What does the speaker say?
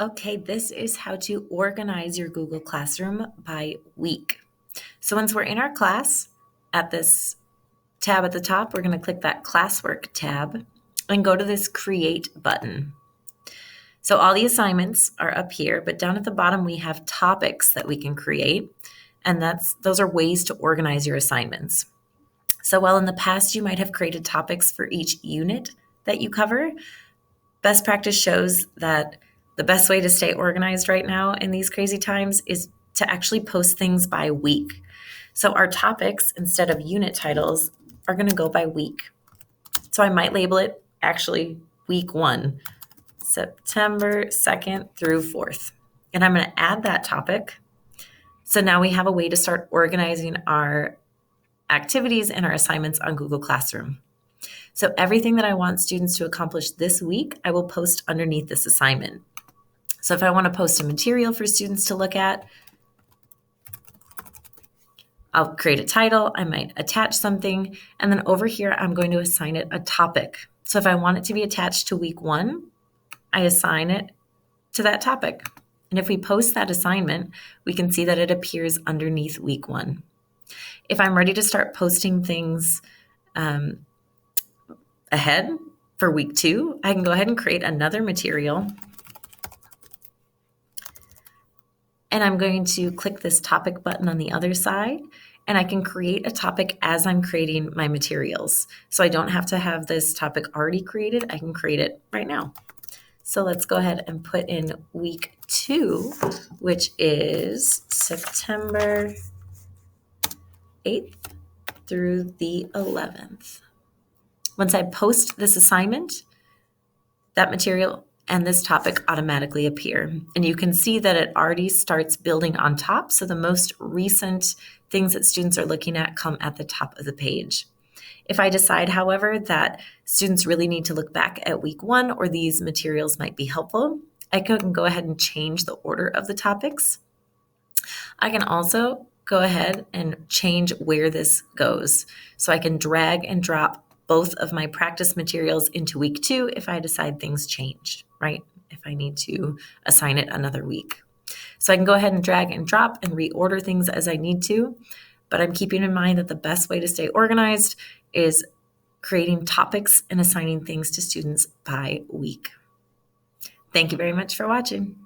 Okay, this is how to organize your Google Classroom by week. So once we're in our class, at this tab at the top, we're going to click that Classwork tab and go to this Create button. So all the assignments are up here, but down at the bottom we have topics that we can create, and those are ways to organize your assignments. So while in the past you might have created topics for each unit that you cover, best practice shows that the best way to stay organized right now in these crazy times is to actually post things by week. So our topics, instead of unit titles, are going to go by week. So I might label it actually week 1, September 2nd through 4th. And I'm going to add that topic. So now we have a way to start organizing our activities and our assignments on Google Classroom. So everything that I want students to accomplish this week, I will post underneath this assignment. So if I want to post a material for students to look at, I'll create a title, I might attach something, and then over here, I'm going to assign it a topic. So if I want it to be attached to week 1, I assign it to that topic. And if we post that assignment, we can see that it appears underneath week 1. If I'm ready to start posting things ahead for week 2, I can go ahead and create another material. And I'm going to click this topic button on the other side, and I can create a topic as I'm creating my materials. So I don't have to have this topic already created. I can create it right now. So let's go ahead and put in week 2, which is September 8th through the 11th. Once I post this assignment, that material and this topic automatically appear. And you can see that it already starts building on top. So the most recent things that students are looking at come at the top of the page. If I decide, however, that students really need to look back at week 1 or these materials might be helpful, I can go ahead and change the order of the topics. I can also go ahead and change where this goes. So I can drag and drop both of my practice materials into week 2 if I decide things change, right? If I need to assign it another week. So I can go ahead and drag and drop and reorder things as I need to, but I'm keeping in mind that the best way to stay organized is creating topics and assigning things to students by week. Thank you very much for watching.